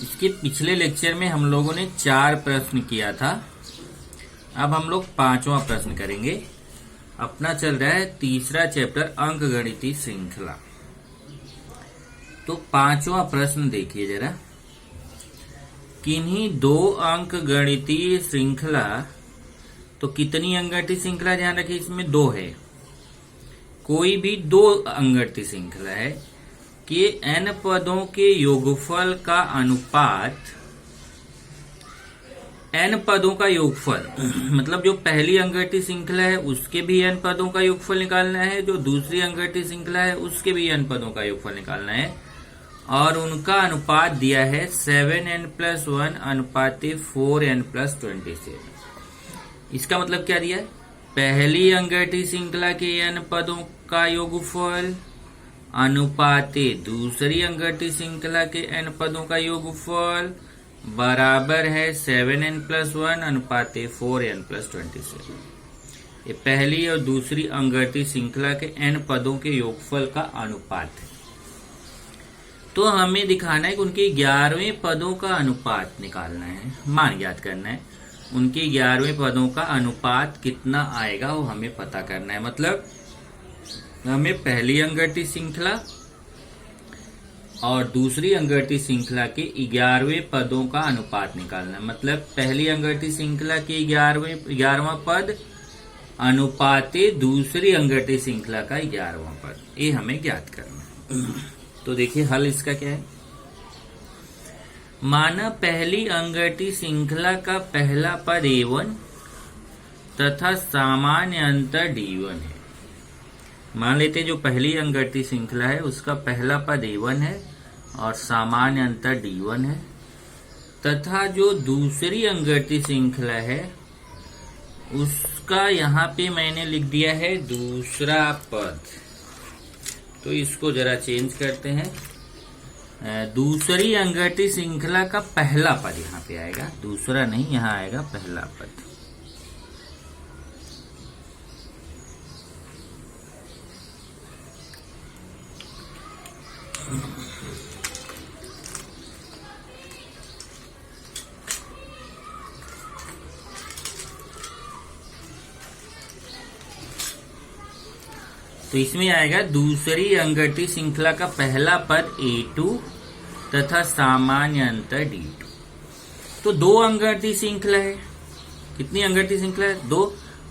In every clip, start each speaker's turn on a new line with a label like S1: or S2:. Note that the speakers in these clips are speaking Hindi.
S1: इसके पिछले लेक्चर में हम लोगों ने 4 प्रश्न किया था। अब हम लोग 5वां प्रश्न करेंगे। अपना चल रहा है तीसरा चैप्टर अंकगणितीय श्रृंखला। तो 5वां प्रश्न देखिए जरा। किन्हीं 2 अंक गणितीय श्रृंखला, तो कितनी अंकगणितीय श्रृंखला ध्यान रखिए, इसमें 2 है। कोई भी 2 अंकगणितीय श्रृंखला है कि n पदों के योगफल का अनुपात, n पदों का योगफल मतलब जो पहली अंकगणितीय श्रृंखला है उसके भी n पदों का योगफल निकालना है, जो दूसरी अंकगणितीय श्रृंखला है उसके भी n पदों का योगफल निकालना है, और उनका अनुपात दिया है 7n+1 अनुपाते 4n+27। इसका मतलब क्या दिया है? पहली अंकगणितीय श्रृंखला के n पदों का योगफल अनुपाते दूसरी अंकगणितीय श्रृंखला के n पदों का योगफल बराबर है 7n+1 अनुपाते 4n+27। ये पहली और दूसरी अंकगणितीय श्रृंखला के n पदों के योगफल का अनुपात है। तो हमें दिखाना है कि उनके 11वें पदों का अनुपात निकालना है, मान ज्ञात करना है। उनके 11वें पदों का अनुपात कितना आएगा वो हमें पता करना है। मतलब हमें पहली अंकगणितीय श्रृंखला और दूसरी अंकगणितीय श्रृंखला के 11वें पदों का अनुपात निकालना है। मतलब पहली अंकगणितीय श्रृंखला के 11वां पद अनुपाते दूसरी अंकगणितीय श्रृंखला का 11वां पद, ये हमें ज्ञात करना है। तो देखिए हल इसका क्या है। माना पहली अंकगणितीय श्रृंखला का पहला पद a1 तथा सामान्य अंतर d1 है। मान लेते जो पहली अंकगणितीय श्रृंखला है उसका पहला पद a1 है और सामान्य अंतर d1 है, तथा जो दूसरी अंकगणितीय श्रृंखला है उसका यहाँ पे मैंने लिख दिया है दूसरा पद। तो इसको जरा चेंज करते हैं। दूसरी अंकगणितीय श्रृंखला का पहला पद यहाँ पे आएगा, दूसरा नहीं, यहाँ आएगा पहला पद। तो इसमें आएगा दूसरी अंकगणितीय श्रृंखला का पहला पद a2 तथा सामान्य अंतर d2। तो 2 अंकगणितीय श्रृंखला है। कितनी अंकगणितीय श्रृंखला है? 2।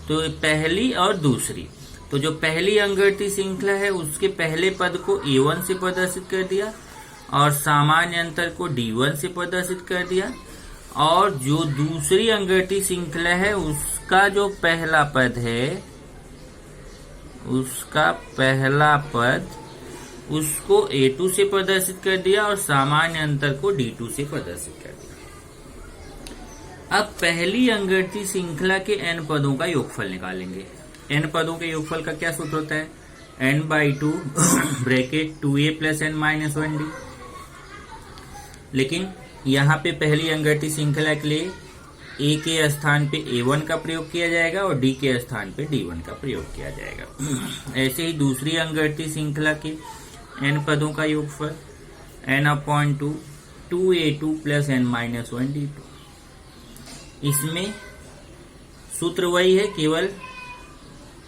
S1: तो पहली और दूसरी। तो जो पहली अंकगणितीय श्रृंखला है उसके पहले पद को a1 से प्रदर्शित कर दिया और सामान्य अंतर को d1 से प्रदर्शित कर दिया, और जो दूसरी अंकगणितीय श्रृंखला है उसका जो पहला पद है, उसका पहला पद उसको a2 से प्रदर्शित कर दिया और सामान्य अंतर को d2 से प्रदर्शित कर दिया। अब पहली अंकगणितीय श्रृंखला के n पदों का योगफल निकालेंगे। n पदों के योगफल का क्या सूत्र होता है? n/2 bracket 2a + n - 1d। लेकिन यहाँ पे पहली अंकगणितीय श्रृंखला के लिए a के स्थान पे a1 का प्रयोग किया जाएगा और d के स्थान पे d1 का प्रयोग किया जाएगा। ऐसे ही दूसरी अंकगणितीय श्रृंखला के n पदों का योगफल n/2 2a2 + n - 1d2। इसमें सूत्र वही है, केवल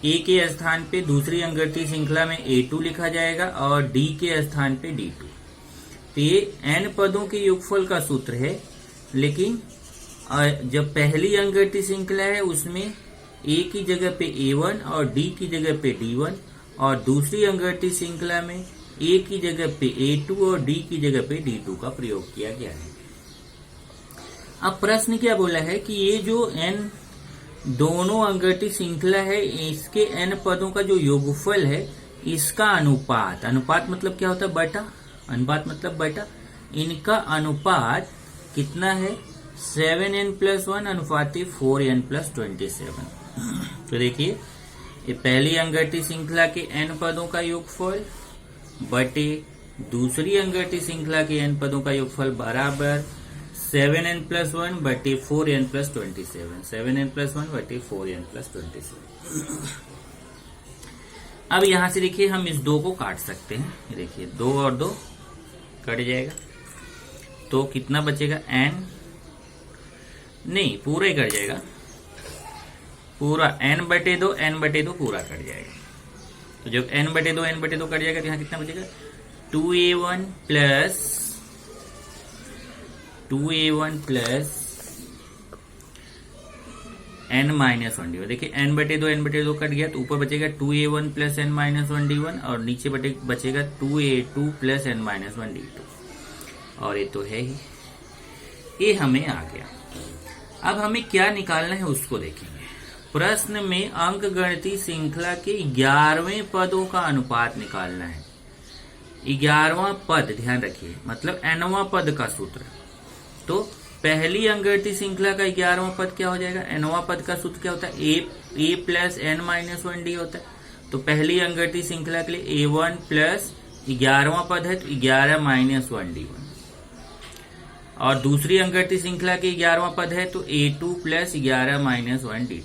S1: a के स्थान पे दूसरी अंकगणितीय श्रृंखला में a2 लिखा जाएगा और d के स्थान पे d2। तो ये n पदों के योगफल का सूत्र है। लेकिन जब पहली अंकगणितीय श्रृंखला है उसमें a की जगह पे a1 और d की जगह पे d1, और दूसरी अंकगणितीय श्रृंखला में a की जगह पे a2 और d की जगह पे d2 का प्रयोग किया गया है। अब प्रश्न क्या बोला है कि ये जो n दोनों अंकगणितीय श्रृंखला है इसके n पदों का जो योगफल है इसका अनुपात, अनुपात मतलब क्या होता है? बटा। अनुपात मतलब बटा। इनका अनुपात कितना है? 7n+1 अनुपाते 4n+27। तो देखिए ये पहली अंकगणितीय श्रृंखला के n पदों का योगफल बटे दूसरी अंकगणितीय श्रृंखला के n पदों का योगफल बराबर 7n+1 बटे 4n+27। 7n+1 बटे 4n+27। अब यहां से देखिए हम इस 2 को काट सकते हैं। देखिए 2 और 2 कट जाएगा। तो कितना बचेगा n, नहीं पूरा ही कट जाएगा, पूरा n/2 n/2 पूरा कट जाएगा। तो जब n/2 n/2 कट जाएगा तो यहाँ कितना बचेगा 2a1 प्लस n-1d1। देखिए n/2 n/2 कट गया तो ऊपर बचेगा 2a1 प्लस n-1d1 और नीचे बचेगा 2a2 प्लस n-1d2। और ये तो है ही, ये हमें आ गया। अब हमें क्या निकालना है उसको देखेंगे। प्रश्न में अंक गणितीय श्रृंखला के 11वें पदों का अनुपात निकालना है। 11वां पद ध्यान रखिए, मतलब nवां पद का सूत्र। तो पहली अंकगणितीय श्रृंखला का 11वां पद क्या हो जाएगा, nवां पद का सूत्र क्या होता है, a प्लस n-1d होता है। तो पहली अंकगणितीय श्रृंखला के लिए a1 प्लस 11वां पद है तो 11-1d1। और दूसरी अंकगणितीय श्रृंखला के 11वां पद है तो a2 प्लस 11-1d2।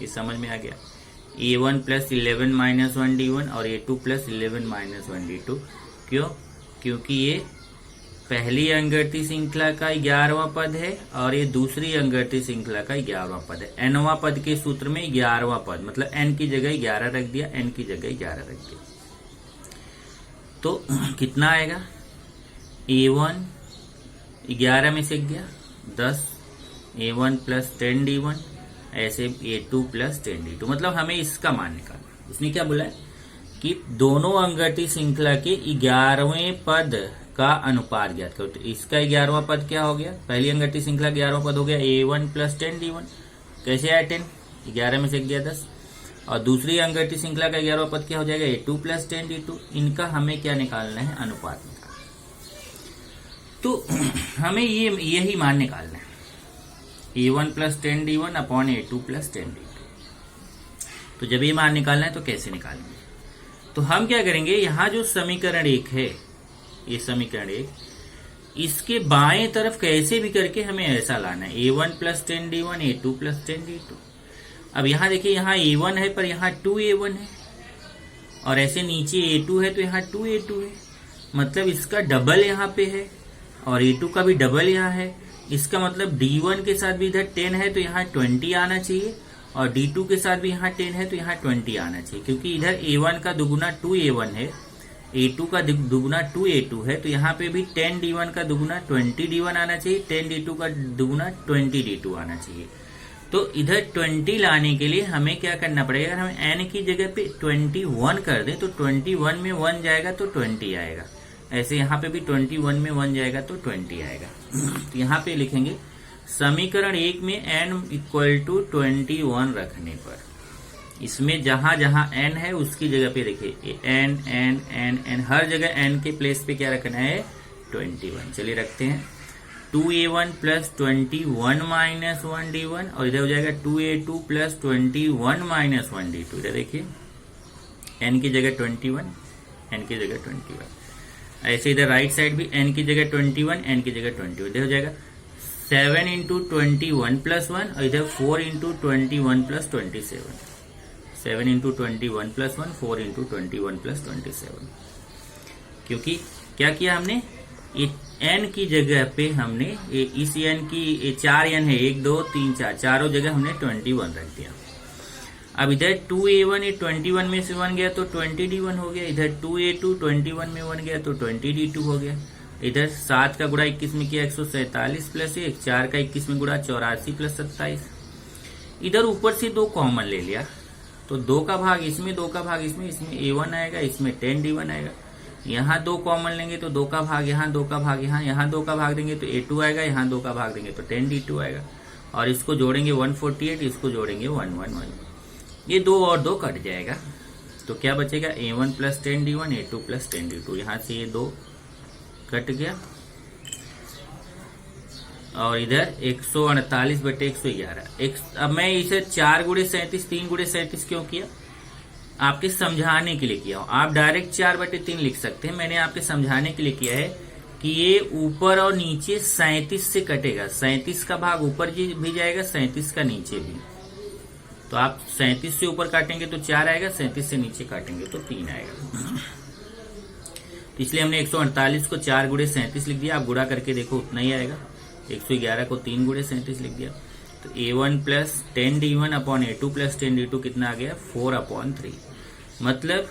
S1: ये समझ में आ गया। a1 प्लस 11-1d1 और a2 प्लस 11-1d2। क्यों? क्योंकि ये पहली अंकगणितीय श्रृंखला का 11वां पद है और ये दूसरी अंकगणितीय श्रृंखला का 11वां पद है। nवां पद के सूत्र में 11वां पद, मतलब n की जगह 11 रख दिया, n की जगह 11 रख दिया। तो कितना आएगा, a1 11 में से गया 10, a1 प्लस 10d1, ऐसे a2 प्लस 10d2। मतलब हमें इसका मान निकालना। इसने क्या बोला है कि दोनों अंकगणितीय श्रृंखला के 11वें पद का अनुपात ज्ञात करो। तो इसका 11वां पद क्या हो गया, पहली अंकगणितीय श्रृंखला 11वां पद हो गया a1 प्लस 10d1। कैसे आया 10, 11 में से गया 10। और दूसरी अंकगणितीय श्रृंखला का 11वां पद क्या हो जाएगा a2 प्लस 10d2। इनका हमें क्या निकालना है, अनुपात निकालना। तो हमें यही मान निकालना है, a1 plus 10d1 upon a2 plus 10d2। तो जब ये मान निकालना है तो कैसे निकालेंगे, तो हम क्या करेंगे, यहाँ जो समीकरण 1 है, ये समीकरण 1, इसके बाएं तरफ कैसे भी करके हमें ऐसा लाना है, a1 plus 10d1 a2 plus 10d2। अब यहाँ देखिए, यहाँ a1 है पर यहाँ 2a1 है, और ऐसे नीचे a2 है तो यहाँ 2a2 है, मतलब इसका डबल यहाँ पे है और a2 का भी डबल यहाँ है। इसका मतलब d1 के साथ भी इधर 10 है तो यहाँ 20 आना चाहिए, और d2 के साथ भी यहाँ 10 है तो यहाँ 20 आना चाहिए, क्योंकि इधर a1 का दुगुना 2a1 है, a2 का दुगुना 2a2 है, तो यहाँ पे भी 10d1 का दुगुना 20d1 आना चाहिए, 10d2 का दुगुना 20d2 आना चाहिए। तो इधर 20 लाने के लिए हमें क्या करना पड़ेगा, अगर हम n की जगह पे 21 कर दें तो 21 में 1 जाएगा तो 20 आएगा। ऐसे यहाँ पे भी 21 में 1 जाएगा तो 20 आएगा। तो यहाँ पे लिखेंगे समीकरण 1 में n इक्वल टू 21 रखने पर, इसमें जहां जहां n है उसकी जगह पे देखिए n n n n, हर जगह n के प्लेस पे क्या रखना है, 21। चलिए रखते हैं, 2a1 प्लस 21 माइनस 1d1, और इधर हो जाएगा 2a2 प्लस 21 माइनस 1d2। इधर देखिए n की जगह 21, n की जगह 21। ऐसे इधर राइट साइड भी n की जगह 21, n की जगह 21। इधर हो जाएगा 7 इंटू 21 प्लस 1, और इधर 4 into 21 plus 27। 7 into 21 plus 1, 4 into 21 plus 27। क्योंकि क्या किया हमने, ये n की जगह पे हमने इस n की 4 n है, 1 2 3 4, चारों जगह हमने 21 रख दिया। अब इधर 2a1 ये 21 में से 1 गया तो 20d1 हो गया, इधर 2a2 21 में 1 गया तो 20d2 हो गया। इधर 7 का गुणा 21 में किया 147 प्लस 1, 4 का 21 में गुणा 84 प्लस 27। इधर ऊपर से 2 कॉमन ले लिया तो 2 का भाग इसमें, 2 का भाग इसमें, इसमें a1 आएगा, इसमें 10d1 आएगा। यहाँ 2 कॉमन लेंगे तो 2 का भाग यहाँ, 2 का भाग यहाँ, यहाँ 2 का भाग देंगे तो a2 आएगा, यहाँ 2 का भाग देंगे तो 10d2 आएगा, और इसको जोड़ेंगे 148, इसको जोड़ेंगे 111। ये 2 और 2 कट जाएगा तो क्या बचेगा, a1 plus 10d1 a2 plus 10d2। यहाँ से ये 2 कट गया, और इधर 148 बटे 111। अब मैं इसे 4 गुणे 37 3 गुणे 37 क्यों किया, आपके समझाने के लिए किया हूं। आप डायरेक्ट 4 बटे 3 लिख सकते हैं, मैंने आपके समझाने के लिए किया है कि ये ऊपर और नीचे 37 से कटेगा, 37 का भाग ऊपर भी जाएगा, 37 का नीचे भी। तो आप 37 से ऊपर काटेंगे तो 4 आएगा, 37 से नीचे काटेंगे तो 3 आएगा। तो इसलिए हमने 148 को 4 गुणे 37 लिख दिया। आप गुणा करके देखो उतना ही आएगा। 111 को 3 गुणे 37 लिख दिया। तो A1 plus 10D1 upon A2 plus 10D2 कितना आ गया 4/3। मतलब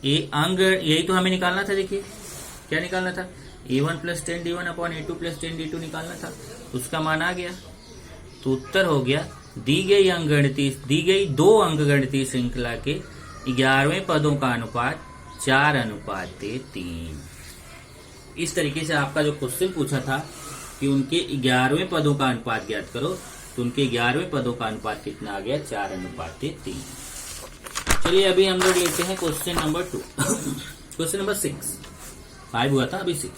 S1: ये अंग यही तो हमें निकालना था। देखिए क्या निकालना था, A1 plus 10D1 upon A2 plus 10D2 निकालना था। उसका मान आ गया। तो उत्तर हो गया दी गई 2 अंकगणितीय श्रृंखला के 11वें पदों का अनुपात 4/3। इस तरीके से आपका जो क्वेश्चन पूछा था कि उनके 11वें पदों का अनुपात ज्ञात करो, तो उनके 11वें पदों का अनुपात कितना आ गया 4/3। चलिए अभी हम लोग लेते हैं क्वेश्चन नंबर 2। क्वेश्चन नंबर 6, 5 हुआ था अभी 6।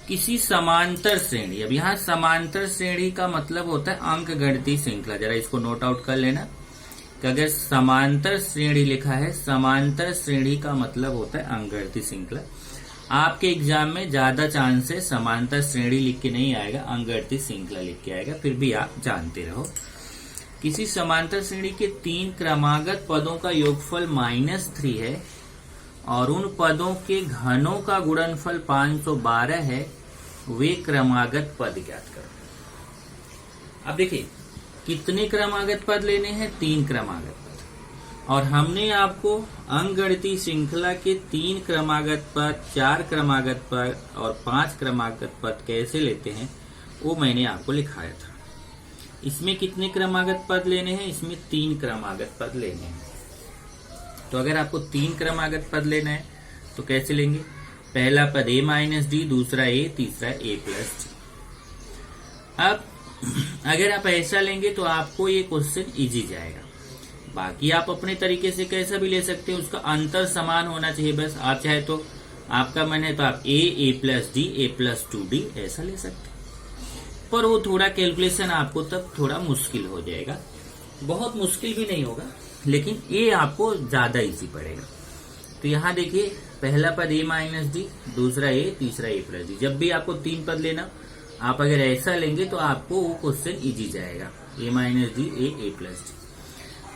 S1: किसी समांतर श्रेणी, अब यहाँ समांतर श्रेणी का मतलब होता है अंकगणितीय श्रृंखला। जरा इसको नोट आउट कर लेना कि अगर समांतर श्रेणी लिखा है, समांतर श्रेणी का मतलब होता है अंकगणितीय श्रृंखला। आपके एग्जाम में ज्यादा चांस है समांतर श्रेणी लिख के नहीं आएगा, अंकगणितीय श्रृंखला लिख के आएगा। फिर भी आप जानते रहो। किसी समांतर श्रेणी के 3 क्रमागत पदों का योगफल -3 है और उन पदों के घनों का गुणनफल 512 है, वे क्रमागत पद ज्ञात करो। अब देखिए कितने क्रमागत पद लेने हैं, 3 क्रमागत पद। और हमने आपको अंकगणितीय श्रृंखला के 3 क्रमागत पद, 4 क्रमागत पद और 5 क्रमागत पद कैसे लेते हैं वो मैंने आपको लिखाया था। इसमें कितने क्रमागत पद लेने हैं, इसमें 3 क्रमागत पद लेने हैं। तो अगर आपको 3 क्रमागत पद लेना है तो कैसे लेंगे, पहला पद A-D, दूसरा A, तीसरा A+D। अब अगर आप ऐसा लेंगे तो आपको ये क्वेश्चन इजी जाएगा। बाकी आप अपने तरीके से कैसा भी ले सकते हो, उसका अंतर समान होना चाहिए बस। आप चाहे तो आपका मन है तो आप A+D, A+2D ऐसा ले सकते हैं, पर वो थोड़ा कैलकुलेशन आपको तब थोड़ा मुश्किल हो जाएगा। बहुत मुश्किल भी नहीं होगा, लेकिन ये आपको ज्यादा इजी पड़ेगा। तो यहाँ देखिए पहला पद A-D, दूसरा A, तीसरा A+D। जब भी आपको 3 पद लेना, आप अगर ऐसा लेंगे तो आपको वो क्वेश्चन इजी जाएगा। A-D, A+D।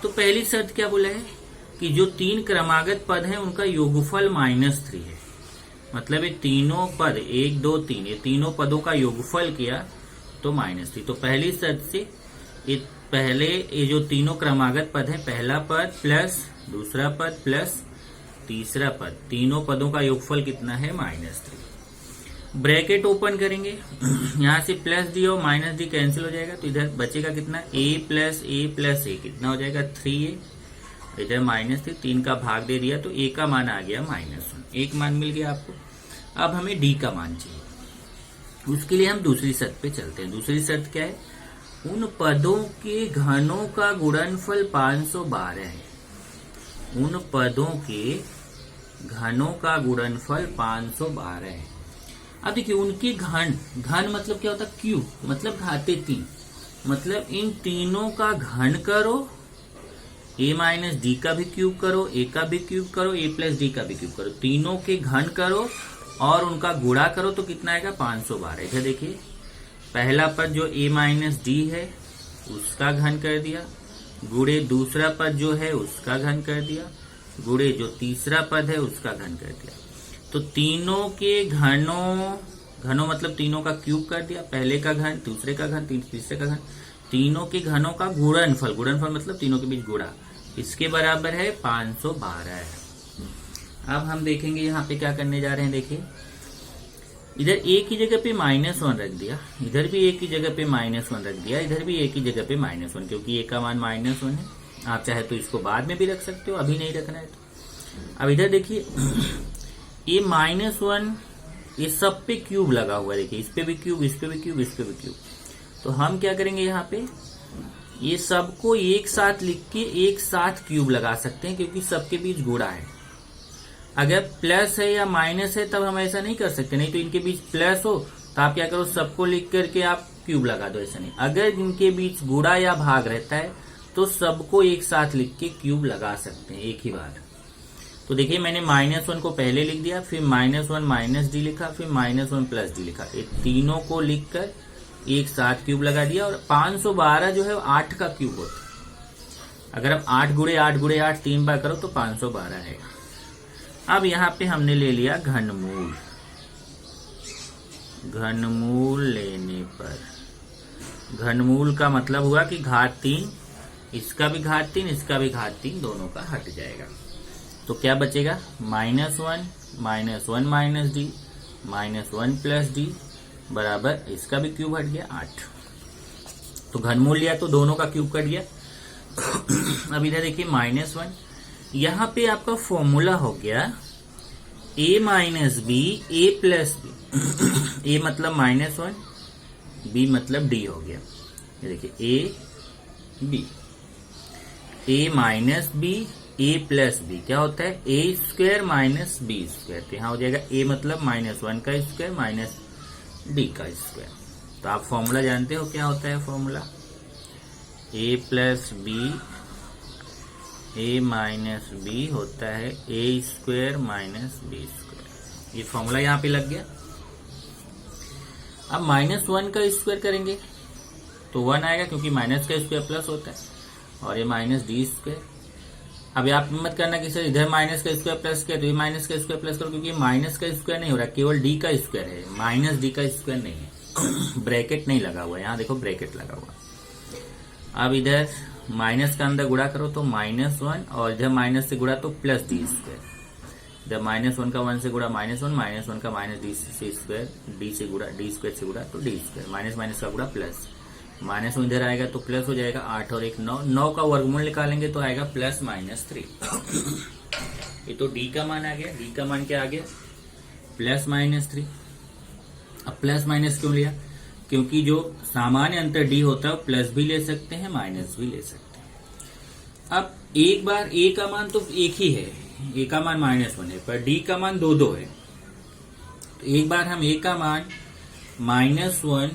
S1: तो पहली शर्त क्या बोला है कि जो 3 क्रमागत पद हैं उनका योगफल -3 है। मतलब ये तीनों पद 1, 2, 3 ये तीनों पदों का योगफल किया तो -3। तो पहली शर्त से ये जो तीनों क्रमागत पद हैं, पहला पद प्लस दूसरा पद प्लस तीसरा पद, तीनों पदों का योगफल कितना है -3। ब्रैकेट ओपन करेंगे, यहाँ से +D और -D कैंसिल हो जाएगा, तो इधर बचेगा कितना A प्लस A कितना हो जाएगा 3A, इधर -3, 3 का भाग दे दिया तो A का मान आ गया -1, 1 मान मिल गया आपको। अब हमें D का मान चाहिए, उसके लिए हम दूसरी शर्त पे चलते हैं। दूसरी शर्त क्या है, उन पदों के घनों का गुणनफल 512 है। उन पदों के घनों का गुणनफल 512 है। अब देखिए उनके घन मतलब क्या होता है, क्यूब, मतलब घाते 3। मतलब इन तीनों का घन करो, A-D का भी क्यूब करो, A का भी क्यूब करो, A+D का भी क्यूब करो, तीनों के घन करो और उनका गुणा करो तो कितना आएगा 512। इधर देखिए पहला पद जो A-D है उसका घन कर दिया, गुणे दूसरा पद जो है उसका घन कर दिया, गुणे जो तीसरा पद है उसका घन कर दिया। तो तीनों के घनों मतलब तीनों का क्यूब कर दिया, पहले का घन, दूसरे का घन, तीसरे का घन, तीनों के घनों का गुणनफल मतलब तीनों के बीच गुणा, इसके बराबर है 512 है। अब हम देखेंगे यहाँ पे क्या करने जा रहे हैं। देखिए इधर A की जगह पे -1 रख दिया, इधर भी A की जगह पे -1 रख दिया, इधर भी A की जगह पे -1, क्योंकि A का मान -1 है। आप चाहे तो इसको बाद में भी रख सकते हो, अभी नहीं रखना है तो। अब इधर देखिए ये -1 ये सब पे क्यूब लगा हुआ है, देखिए इस पे भी क्यूब, इस पे भी क्यूब, इस पे भी क्यूब। तो हम क्या करेंगे, यहाँ पे ये सबको एक साथ लिख के एक साथ क्यूब लगा सकते हैं, क्योंकि सबके बीच गुणा है। अगर प्लस है या माइनस है तब हम ऐसा नहीं कर सकते, नहीं तो इनके बीच प्लस हो तो आप क्या करो, सबको लिख करके आप क्यूब लगा दो, ऐसा नहीं। अगर इनके बीच गुणा या भाग रहता है तो सबको एक साथ लिख के क्यूब लगा सकते हैं एक ही बार। तो देखिए मैंने -1 को पहले लिख दिया, फिर -1 -D लिखा, फिर -1 +D लिखा, ये तीनों को लिखकर एक साथ क्यूब लगा दिया। और 512 जो है 8 का क्यूब होता है। अगर आप 8 गुणे 8 गुणे 8 3 बार करो तो 512 है। अब यहाँ पे हमने ले लिया घनमूल। घनमूल लेने पर, घनमूल का मतलब हुआ कि घात 3, इसका भी घात 3, इसका भी घात 3, दोनों का हट जाएगा। तो क्या बचेगा? -1 -1 माइनस डी -1 प्लस डी बराबर, इसका भी क्यूब हट गया 8। तो घनमूल लिया तो दोनों का क्यूब कट गया। अब इधर देखिए -1, यहाँ पे आपका फॉर्मूला हो गया a minus B a plus B. a मतलब -1, b मतलब d हो गया। ये देखिए a b, a minus B a plus B क्या होता है? a square minus B square. तो यहाँ हो जाएगा a मतलब -1 का स्क्वायर माइनस d का स्क्वायर। तो आप फॉर्मूला जानते हो क्या होता है formula? a plus B a minus B होता है a square minus B square. ये फॉर्मूला यहाँ पे लग गया। अब -1 का स्क्वायर करेंगे तो 1 आएगा, क्योंकि माइनस का स्क्वायर प्लस होता है, और ये माइनस डी स्क्वायर। अब आप मत करना कि सर इधर माइनस का स्क्वायर प्लस किया तो ये माइनस का स्क्वायर प्लस करो, क्योंकि माइनस का स्क्वायर नहीं हो रहा, केवल डी का स्क्वायर है, माइनस डी का स्क्वायर नहीं है। ब्रैकेट नहीं लगा हुआ, यहाँ देखो ब्रैकेट लगा हुआ। अब इधर माइनस का अंदर गुणा करो तो -1, और इधर माइनस से गुणा तो प्लस डी स्क्वायर। इधर -1 का 1 से गुणा -1, -1 का माइनस डी से स्क्वायर, डी से गुणा डी स्क्वायर से गुणा तो डी स्क्वायर, माइनस माइनस का गुणा प्लस, -1 इधर आएगा तो प्लस हो जाएगा 8 और 1 9, 9 का वर्गमूल निकालेंगे तो आएगा +-3। ये तो डी का मान आ गया। डी का मान क्या आ गया? +-3। अब प्लस माइनस क्यों लिया? क्योंकि जो सामान्य अंतर डी होता है प्लस भी ले सकते हैं माइनस भी ले सकते हैं। अब एक बार ए का मान तो एक ही है, ए का मान -1 है, पर डी का मान 2 है। तो एक बार हम ए का मान -1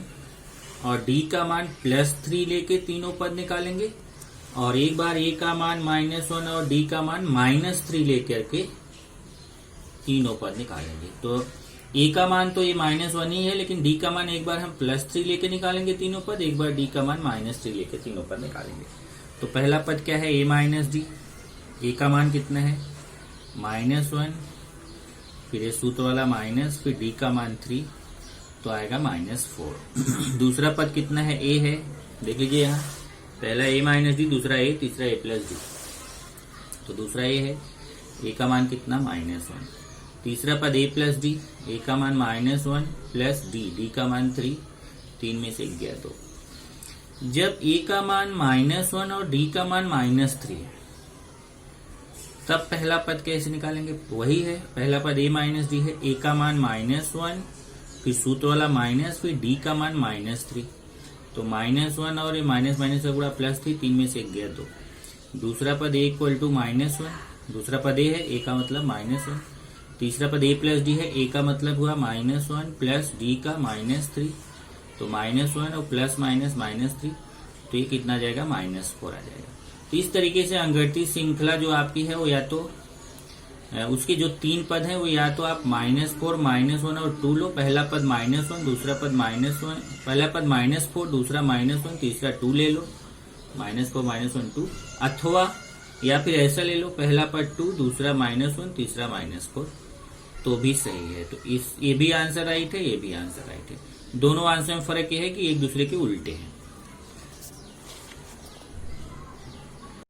S1: और डी का मान +3 लेके तीनों पद निकालेंगे, और एक बार ए का मान -1 और डी का मान -3 लेकर के तीनों पद निकालेंगे। तो ए का मान तो ये -1 ही है, लेकिन डी का मान एक बार हम +3 लेके निकालेंगे तीनों पद, एक बार डी का मान -3 लेके तीनों पद निकालेंगे। तो पहला पद क्या है? a minus D. ए का मान कितना है? -1, फिर ये सूत्र वाला माइनस, फिर डी का मान 3, तो आएगा -4। दूसरा पद कितना है? a है, देख लीजिए यहाँ, पहला a माइनस डी, दूसरा a, तीसरा a प्लस डी। तो दूसरा a है, a का मान कितना? -1। तीसरा पद a प्लस डी, a का मान -1 प्लस डी, डी का मान 3, 3 में से गया 2। जब a का मान -1 और d का मान -3 है, तब पहला पद कैसे निकालेंगे? वही है, पहला पद a माइनस डी है, a का मान -1, फिर सूत्र वाला माइनस, फिर d का मान -3। तो -1 और ये माइनस माइनस का गुणा +3, 3 में से गया 2। दूसरा पद a इक्वल टू -1, दूसरा पद a है, a का मतलब -1। तीसरा पद a प्लस डी है, a का मतलब हुआ -1 प्लस d का -3, तो -1 और प्लस माइनस -3, तो ये कितना जाएगा? -4 आ जाएगा। तो इस तरीके से अंगठित श्रृंखला जो आपकी है वो या तो उसके जो 3 पद हैं वो या तो आप -4, -1 और 2 लो। पहला पद -1, दूसरा पद -1, पहला पद -4, दूसरा -1, तीसरा 2 ले लो, -4 -1 2, अथवा या फिर ऐसा ले लो, पहला पद 2, दूसरा -1, तीसरा -4, तो भी सही है। तो ये भी आंसर राइट है, ये भी आंसर राइट है। दोनों आंसर में फर्क ये है कि एक दूसरे के उल्टे हैं।